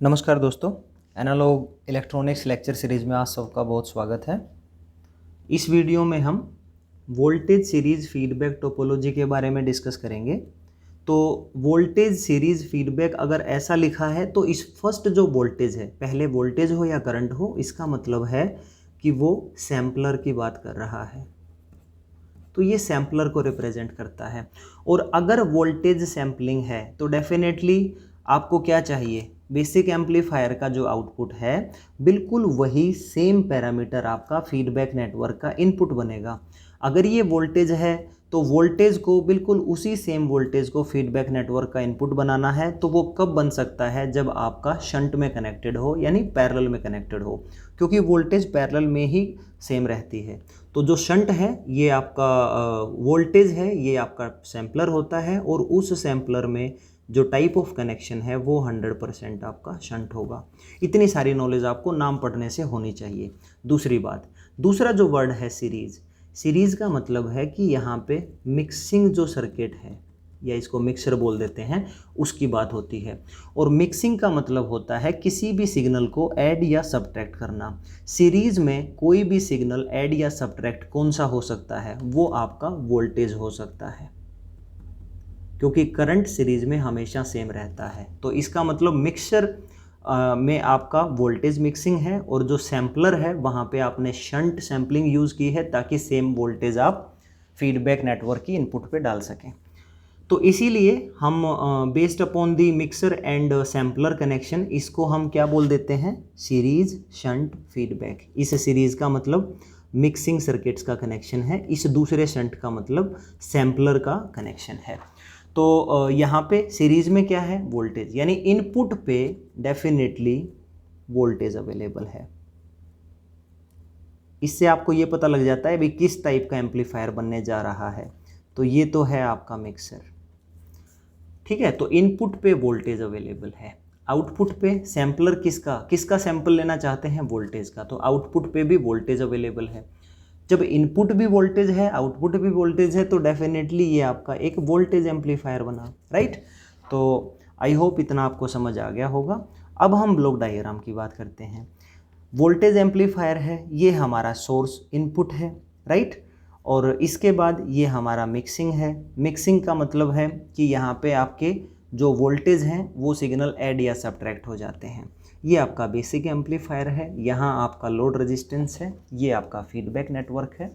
नमस्कार दोस्तों, analogue electronics lecture series में आप सबका बहुत स्वागत है। इस वीडियो में हम वोल्टेज सीरीज़ फीडबैक टोपोलॉजी के बारे में डिस्कस करेंगे। तो वोल्टेज सीरीज़ फीडबैक अगर ऐसा लिखा है तो इस फर्स्ट जो वोल्टेज है, पहले वोल्टेज हो या करंट हो, इसका मतलब है कि वो सैम्पलर की बात कर रहा है। तो ये सैम्पलर को रिप्रेजेंट करता है। और अगर वोल्टेज सैम्पलिंग है तो डेफिनेटली आपको क्या चाहिए, बेसिक एम्पलीफायर का जो आउटपुट है बिल्कुल वही सेम पैरामीटर आपका फीडबैक नेटवर्क का इनपुट बनेगा। अगर ये वोल्टेज है तो वोल्टेज को बिल्कुल उसी सेम वोल्टेज को फीडबैक नेटवर्क का इनपुट बनाना है। तो वो कब बन सकता है, जब आपका शंट में कनेक्टेड हो यानी पैरेलल में कनेक्टेड हो, क्योंकि वोल्टेज पैरेलल में ही सेम रहती है। तो जो शंट है ये आपका वोल्टेज है, ये आपका सैम्पलर होता है और उस सैम्पलर में जो टाइप ऑफ कनेक्शन है वो 100% आपका शंट होगा। इतनी सारी नॉलेज आपको नाम पढ़ने से होनी चाहिए। दूसरी बात, दूसरा जो वर्ड है सीरीज़, सीरीज़ का मतलब है कि यहाँ पे मिक्सिंग जो सर्किट है या इसको मिक्सर बोल देते हैं, उसकी बात होती है। और मिक्सिंग का मतलब होता है किसी भी सिग्नल को ऐड या सब्ट्रैक्ट करना। सीरीज़ में कोई भी सिग्नल ऐड या सब्ट्रैक्ट कौन सा हो सकता है, वो आपका वोल्टेज हो सकता है, क्योंकि करंट सीरीज में हमेशा सेम रहता है। तो इसका मतलब मिक्सर में आपका वोल्टेज मिक्सिंग है और जो सैम्पलर है वहाँ पे आपने शंट सैम्पलिंग यूज़ की है ताकि सेम वोल्टेज आप फीडबैक नेटवर्क की इनपुट पे डाल सकें। तो इसीलिए हम based upon the mixer and sampler connection, इसको हम क्या बोल देते हैं, सीरीज शंट फीडबैक। इस सीरीज़ का मतलब मिक्सिंग सर्किट्स का कनेक्शन है, इस दूसरे शंट का मतलब सैम्पलर का कनेक्शन है। तो यहाँ पे सीरीज़ में क्या है, वोल्टेज, यानी इनपुट पे डेफिनेटली वोल्टेज अवेलेबल है। इससे आपको ये पता लग जाता है भाई किस टाइप का एम्पलीफायर बनने जा रहा है। तो ये तो है आपका मिक्सर, ठीक है। तो इनपुट पे वोल्टेज अवेलेबल है, आउटपुट पे सैम्पलर किसका सैंपल लेना चाहते हैं, वोल्टेज का, तो आउटपुट पे भी वोल्टेज अवेलेबल है। जब इनपुट भी वोल्टेज है आउटपुट भी वोल्टेज है तो डेफिनेटली ये आपका एक वोल्टेज एम्पलीफायर बना, राइट। तो आई होप इतना आपको समझ आ गया होगा। अब हम ब्लॉक डायग्राम की बात करते हैं। वोल्टेज एम्पलीफायर है, ये हमारा सोर्स इनपुट है, राइट। और इसके बाद ये हमारा मिक्सिंग है। मिक्सिंग का मतलब है कि यहाँ पे आपके जो वोल्टेज हैं वो सिग्नल ऐड या सब्ट्रैक्ट हो जाते हैं। ये आपका बेसिक एम्पलीफायर है, यहाँ आपका लोड रेजिस्टेंस है, ये आपका फीडबैक नेटवर्क है।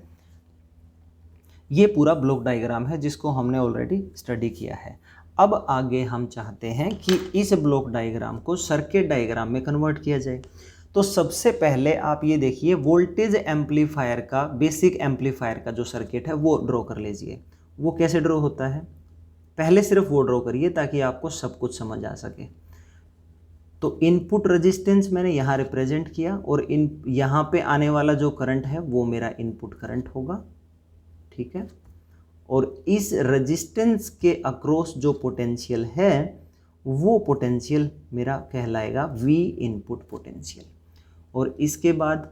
ये पूरा ब्लॉक डायग्राम है जिसको हमने ऑलरेडी स्टडी किया है। अब आगे हम चाहते हैं कि इस ब्लॉक डायग्राम को सर्किट डायग्राम में कन्वर्ट किया जाए। तो सबसे पहले आप ये देखिए, वोल्टेज एम्पलीफायर का, बेसिक एम्पलीफायर का जो सर्किट है वो ड्रॉ कर लीजिए। वो कैसे ड्रॉ होता है, पहले सिर्फ वो ड्रॉ करिए ताकि आपको सब कुछ समझ आ सके। तो इनपुट रेजिस्टेंस मैंने यहाँ रिप्रेजेंट किया और यहाँ पे आने वाला जो करंट है वो मेरा इनपुट करंट होगा, ठीक है। और इस रेजिस्टेंस के अक्रॉस जो पोटेंशियल है वो पोटेंशियल मेरा कहलाएगा V इनपुट पोटेंशियल। और इसके बाद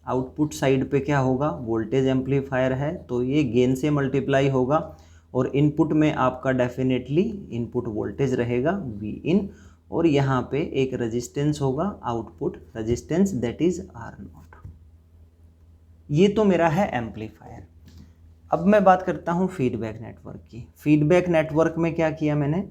आउटपुट साइड पे क्या होगा, वोल्टेज एम्पलीफायर है तो ये गेन से मल्टीप्लाई होगा और इनपुट में आपका डेफिनेटली इनपुट वोल्टेज रहेगा V इन, और यहाँ पे एक रेजिस्टेंस होगा, output resistance, that is R0। ये तो मेरा है एम्पलीफायर। अब मैं बात करता हूँ फीडबैक नेटवर्क की। फीडबैक नेटवर्क में क्या किया मैंने,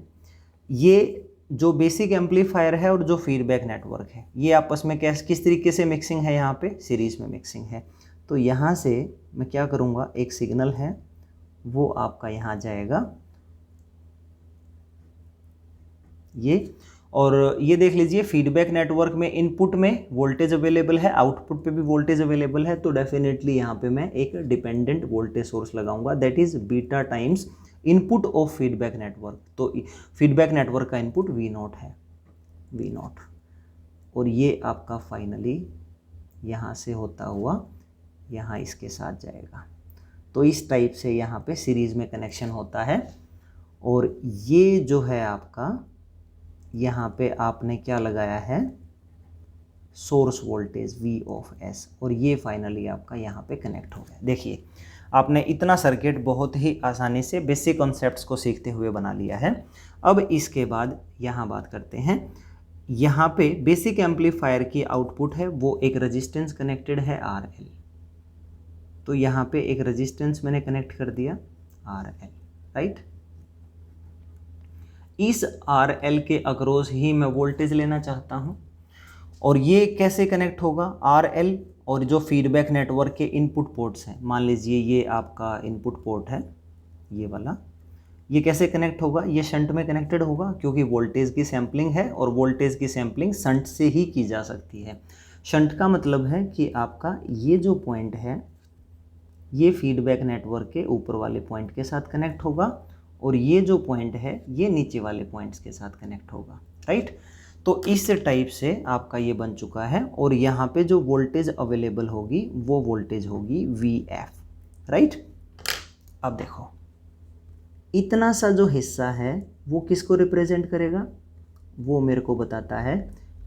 ये जो बेसिक एम्पलीफायर है और जो फीडबैक नेटवर्क है ये आपस में किस तरीके से मिक्सिंग है, यहाँ पे सीरीज़ में मिक्सिंग है। तो यहाँ से मैं क्या करूँगा, एक सिग्नल है वो आपका यहाँ जाएगा ये, और ये देख लीजिए फीडबैक नेटवर्क में इनपुट में वोल्टेज अवेलेबल है, आउटपुट पे भी वोल्टेज अवेलेबल है। तो डेफिनेटली यहाँ पे मैं एक डिपेंडेंट वोल्टेज सोर्स लगाऊंगा, that is beta times input of feedback network. तो फीडबैक नेटवर्क का इनपुट V0 है, V0, और ये आपका फाइनली यहाँ से होता हुआ यहाँ इसके साथ जाएगा। तो इस टाइप से यहाँ पे सीरीज में कनेक्शन होता है। और ये जो है आपका, यहाँ पे आपने क्या लगाया है, source voltage V of S, और ये फाइनली आपका यहाँ पे कनेक्ट हो गया। देखिए आपने इतना सर्किट बहुत ही आसानी से बेसिक कॉन्सेप्ट्स को सीखते हुए बना लिया है। अब इसके बाद यहाँ बात करते हैं, यहाँ पे बेसिक एम्पलीफायर की आउटपुट है वो एक रेजिस्टेंस कनेक्टेड है RL, तो यहाँ पे एक रेजिस्टेंस मैंने कनेक्ट कर दिया RL, राइट। इस RL के अक्रॉस ही मैं वोल्टेज लेना चाहता हूँ, और ये कैसे कनेक्ट होगा, RL और जो फीडबैक नेटवर्क के इनपुट पोर्ट्स हैं, मान लीजिए ये आपका इनपुट पोर्ट है ये वाला, ये कैसे कनेक्ट होगा, ये शंट में कनेक्टेड होगा क्योंकि वोल्टेज की सैम्पलिंग है और वोल्टेज की सैम्पलिंग शंट से ही की जा सकती है। शंट का मतलब है कि आपका ये जो पॉइंट है ये फीडबैक नेटवर्क के ऊपर वाले पॉइंट के साथ कनेक्ट होगा और ये जो पॉइंट है ये नीचे वाले पॉइंट्स के साथ कनेक्ट होगा, राइट। तो इस टाइप से आपका ये बन चुका है और यहाँ पे जो वोल्टेज अवेलेबल होगी वो वोल्टेज होगी VF, राइट। अब देखो इतना सा जो हिस्सा है वो किसको रिप्रेजेंट करेगा, वो मेरे को बताता है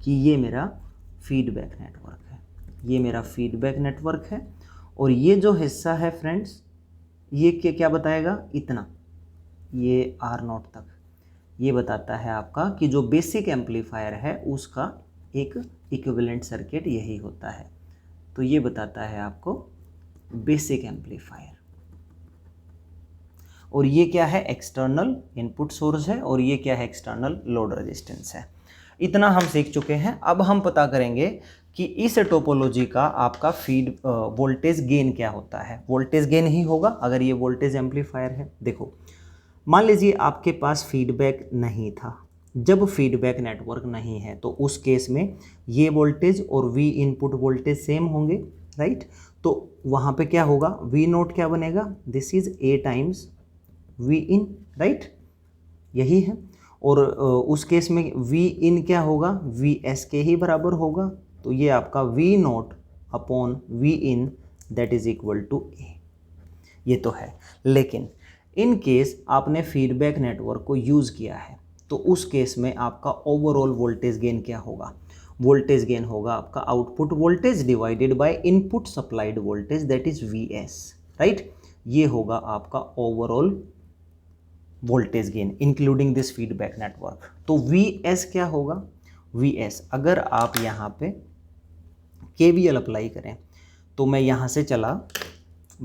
कि ये मेरा फीडबैक नेटवर्क है, ये मेरा फीडबैक नेटवर्क है। और ये जो हिस्सा है फ्रेंड्स ये क्या बताएगा, इतना ये R0 तक, ये बताता है आपका कि जो बेसिक एम्पलीफायर है उसका एक इक्विवेलेंट सर्किट यही होता है। तो ये बताता है आपको बेसिक एम्पलीफायर। और ये क्या है, एक्सटर्नल इनपुट सोर्स है और ये क्या है, एक्सटर्नल लोड रेजिस्टेंस है। इतना हम सीख चुके हैं। अब हम पता करेंगे कि इस टोपोलॉजी का आपका फीड वोल्टेज गेन क्या होता है। वोल्टेज गेन ही होगा अगर ये वोल्टेज एम्पलीफायर है। देखो मान लीजिए आपके पास फीडबैक नहीं था, जब फीडबैक नेटवर्क नहीं है तो उस केस में ये वोल्टेज और V इनपुट वोल्टेज सेम होंगे, राइट। तो वहाँ पे क्या होगा, V0 क्या बनेगा, this is A times V in, right, यही है। और उस केस में V in क्या होगा, VS के ही बराबर होगा। तो ये आपका V0 upon V in that is equal to A, ये तो है। लेकिन इन केस आपने फीडबैक नेटवर्क को यूज़ किया है तो उस केस में आपका ओवरऑल वोल्टेज गेन क्या होगा, वोल्टेज गेन होगा आपका output voltage divided by input supplied voltage that is VS, right. ये होगा आपका overall voltage gain including this feedback network. तो VS क्या होगा, VS अगर आप यहाँ पे KVL अप्लाई करें तो मैं यहाँ से चला,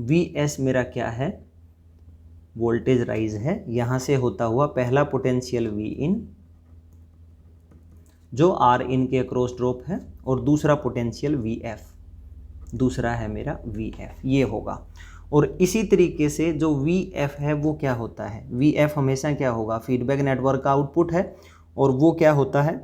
VS मेरा क्या है, वोल्टेज राइज है, यहाँ से होता हुआ पहला पोटेंशियल V in जो R in के अक्रॉस ड्रॉप है और दूसरा पोटेंशियल VF, दूसरा है मेरा VF, ये होगा। और इसी तरीके से जो VF है वो क्या होता है, VF हमेशा क्या होगा, फीडबैक नेटवर्क का आउटपुट है और वो क्या होता है,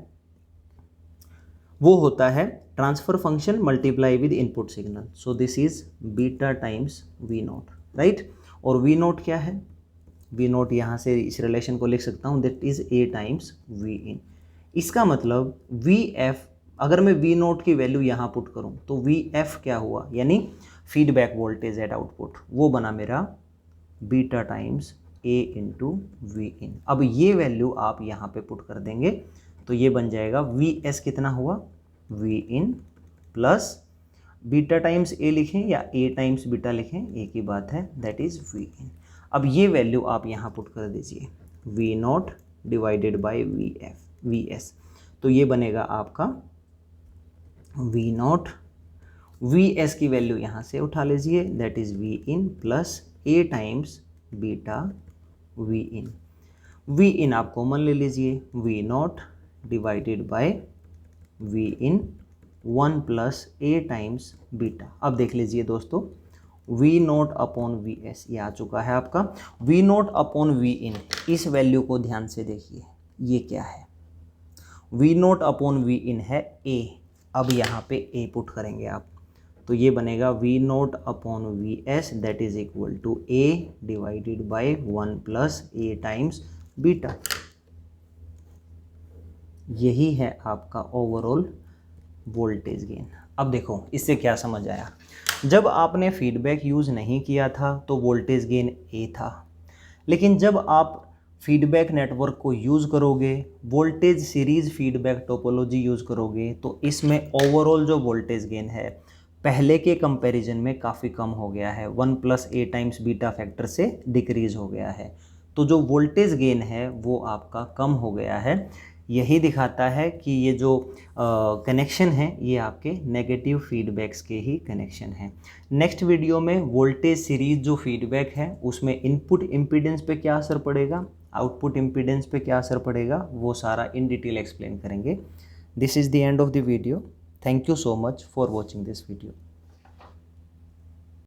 वो होता है transfer function multiply with input signal. So this is beta times V0, right. और V0 क्या है, V0 यहाँ से इस रिलेशन को लिख सकता हूँ that is A times V in। इसका मतलब VF अगर मैं V0 की वैल्यू यहाँ पुट करूँ तो VF क्या हुआ, यानी फीडबैक वोल्टेज एट आउटपुट, वो बना मेरा beta times A into V in। अब ये वैल्यू आप यहाँ पे पुट कर देंगे तो ये बन जाएगा VS कितना हुआ, V in plus beta times A लिखें या A टाइम्स बीटा लिखें एक ही बात है, दैट इज V in। अब ये वैल्यू आप यहाँ पुट कर दीजिए, V0 डिवाइडेड बाई VS, तो ये बनेगा आपका V0, VS की वैल्यू यहाँ से उठा लीजिए that is V in plus A times beta V in। V in आप कॉमन ले लीजिए, V0 divided by V in 1 plus A times beta. अब देख लीजिए दोस्तों V0 अपॉन VS ये आ चुका है आपका, V0 अपॉन V in। इस वैल्यू को ध्यान से देखिए, ये क्या है, V0 अपॉन V in है A। अब यहाँ पे A पुट करेंगे आप तो ये बनेगा V0 upon VS that is equal to A divided by 1 plus A times beta. यही है आपका ओवरऑल वोल्टेज गेन। अब देखो इससे क्या समझ आया, जब आपने फीडबैक यूज़ नहीं किया था तो वोल्टेज गेन A था, लेकिन जब आप फीडबैक नेटवर्क को यूज़ करोगे, voltage series feedback topology use करोगे तो इसमें ओवरऑल जो वोल्टेज गेन है पहले के कंपैरिजन में काफ़ी कम हो गया है, 1 plus A times beta factor से डिक्रीज़ हो गया है। तो जो वोल्टेज गेन है वो आपका कम हो गया है। यही दिखाता है कि ये जो कनेक्शन है ये आपके नेगेटिव फीडबैक्स के ही कनेक्शन हैं। नेक्स्ट वीडियो में वोल्टेज सीरीज जो फीडबैक है उसमें इनपुट इम्पीडेंस पे क्या असर पड़ेगा, आउटपुट इम्पीडेंस पे क्या असर पड़ेगा, वो सारा इन डिटेल एक्सप्लेन करेंगे। This is the end of the video. Thank you so much for watching this video.